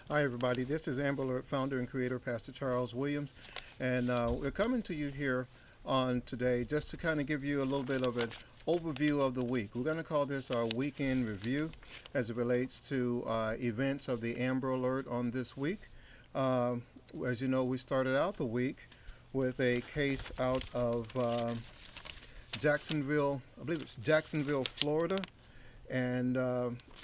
Hi, everybody. This is Amber Alert founder and creator, Pastor Charles Williams, and we're coming to you here on today just to kind of give you a little bit of an overview of the week. We're going to call this our weekend review as it relates to events of the Amber Alert on this week. Uh, as you know, we started out the week with a case out of Jacksonville, I believe it's Jacksonville, Florida, and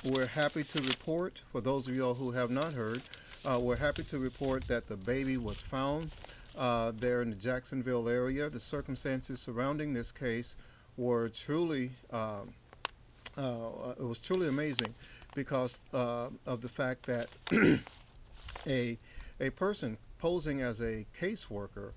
we're happy to report, for those of you all who have not heard, we're happy to report that the baby was found there in the Jacksonville area. The circumstances surrounding this case were truly, it was truly amazing because of the fact that a, a person posing as a caseworker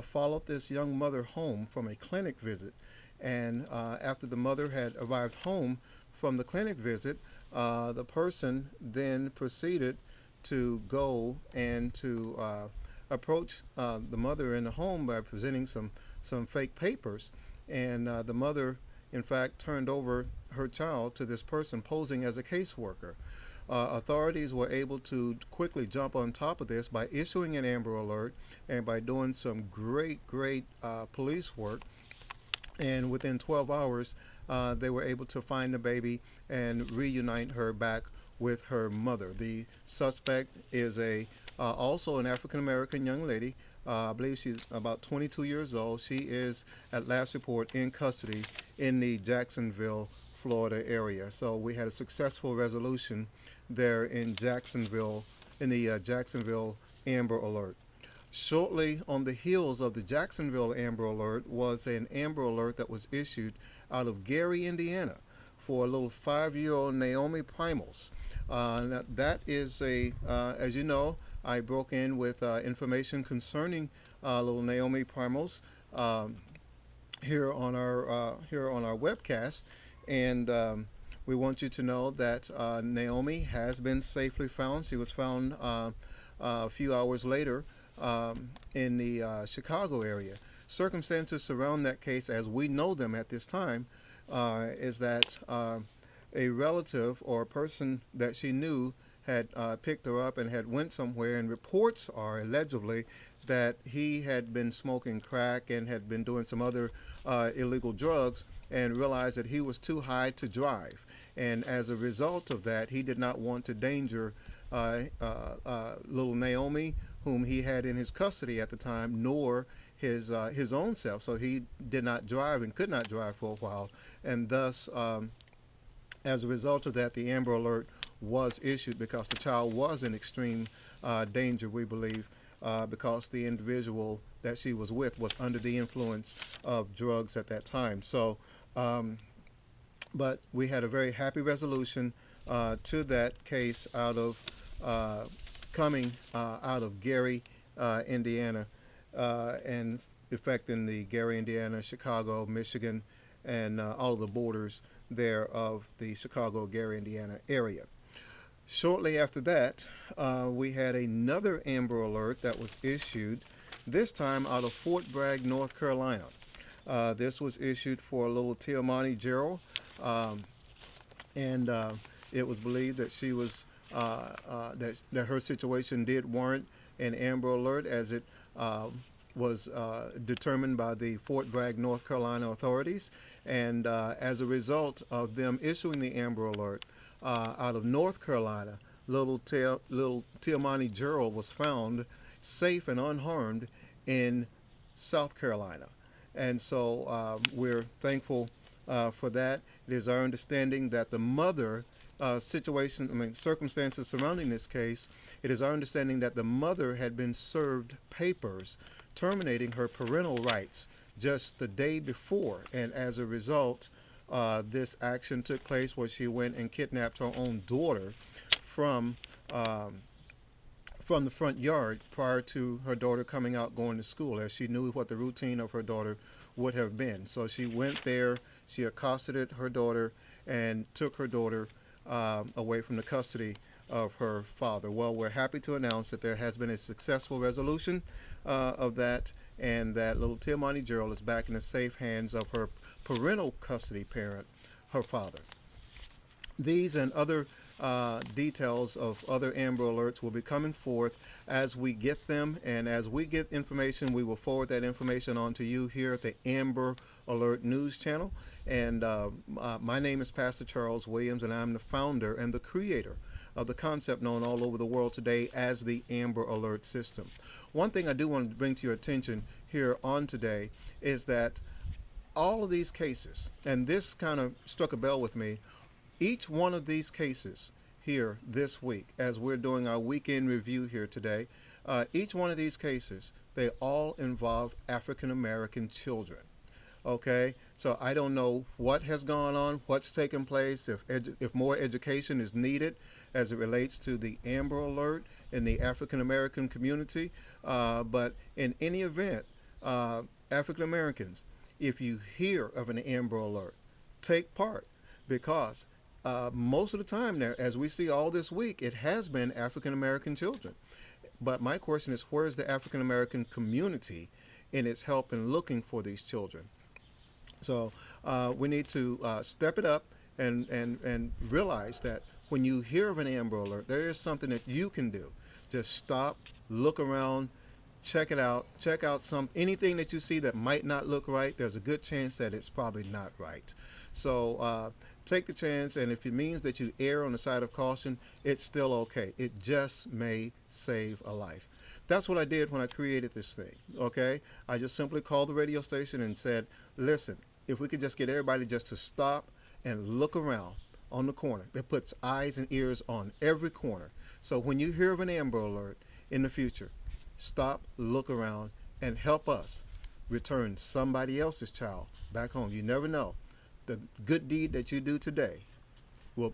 followed this young mother home from a clinic visit. And after the mother had arrived home from the clinic visit, the person then proceeded to go and to approach the mother in the home by presenting some fake papers. And the mother, in fact, turned over her child to this person posing as a caseworker. Authorities were able to quickly jump on top of this by issuing an Amber Alert and by doing some great police work. And within 12 hours, they were able to find the baby and reunite her back with her mother. The suspect is also an African American young lady. I believe she's about 22 years old. She is, at last report, in custody in the Jacksonville, Florida area. So we had a successful resolution there in Jacksonville, in the Jacksonville Amber Alert. Shortly on the heels of the Jacksonville Amber Alert was an Amber Alert that was issued out of Gary, Indiana, for a little 5-year-old Naomi Primals. That is as you know, I broke in with information concerning little Naomi Primals here on our webcast, and we want you to know that Naomi has been safely found. She was found a few hours later in the Chicago area. Circumstances surround that case, as we know them at this time, is that a relative or a person that she knew had picked her up and had went somewhere, and reports are allegedly that he had been smoking crack and had been doing some other illegal drugs and realized that he was too high to drive. And as a result of that, he did not want to danger little Naomi, whom he had in his custody at the time, nor his own self. So he did not drive and could not drive for a while, and thus, as a result of that, the Amber Alert was issued because the child was in extreme danger, we believe, because the individual that she was with was under the influence of drugs at that time. So, but we had a very happy resolution to that case out of coming out of Gary, Indiana, and affecting the Gary, Indiana, Chicago, Michigan, and all of the borders there of the Chicago, Gary, Indiana area. Shortly after that, we had another Amber Alert that was issued, this time out of Fort Bragg, North Carolina. This was issued for a little Tiamani Gerald, and it was believed that she was that her situation did warrant an Amber Alert, as it was determined by the Fort Bragg, North Carolina authorities. And as a result of them issuing the Amber Alert out of North Carolina, little Tiamani Gerald was found safe and unharmed in South Carolina. And so we're thankful for that. It is our understanding that the mother circumstances surrounding this case, it is our understanding that the mother had been served papers terminating her parental rights just the day before, and as a result, this action took place where she went and kidnapped her own daughter from the front yard prior to her daughter coming out going to school, as she knew what the routine of her daughter would have been. So she went there, she accosted her daughter, and took her daughter away from the custody of her father. Well, we're happy to announce that there has been a successful resolution of that, and that little Tiamani Gerald is back in the safe hands of her parental custody parent, her father. These and other details of other Amber Alerts will be coming forth as we get them, and as we get information, we will forward that information on to you here at the Amber Alert News Channel. And my name is Pastor Charles Williams, and I'm the founder and the creator of the concept known all over the world today as the Amber Alert System. One thing I do want to bring to your attention here on today is that all of these cases, and this kind of struck a bell with me, each one of these cases here this week, as we're doing our weekend review here today, each one of these cases, they all involve African American children. Okay, so I don't know what has gone on, what's taken place, if more education is needed as it relates to the Amber Alert in the African American community. But in any event, African Americans, if you hear of an Amber Alert, take part, because most of the time now, as we see all this week, it has been African American children. But my question is, where is the African American community in its help in looking for these children? So we need to step it up and realize that when you hear of an Amber Alert, there is something that you can do. Just stop, look around, check it out, check out anything that you see that might not look right. There's a good chance that it's probably not right. So take the chance, and if it means that you err on the side of caution, it's still okay. It just may save a life. That's what I did when I created this thing, okay? I just simply called the radio station and said, listen, if we could just get everybody just to stop and look around on the corner. It puts eyes and ears on every corner. So when you hear of an Amber Alert in the future, stop, look around, and help us return somebody else's child back home. You never know. The good deed that you do today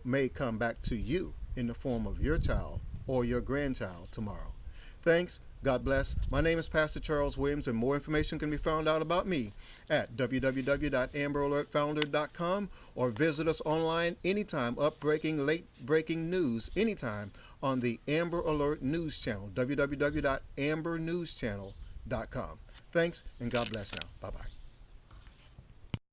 may come back to you in the form of your child or your grandchild tomorrow. Thanks. God bless. My name is Pastor Charles Williams, and more information can be found out about me at www.amberalertfounder.com, or visit us online anytime, up-breaking, late-breaking news anytime on the Amber Alert News Channel, www.ambernewschannel.com. Thanks, and God bless now. Bye-bye.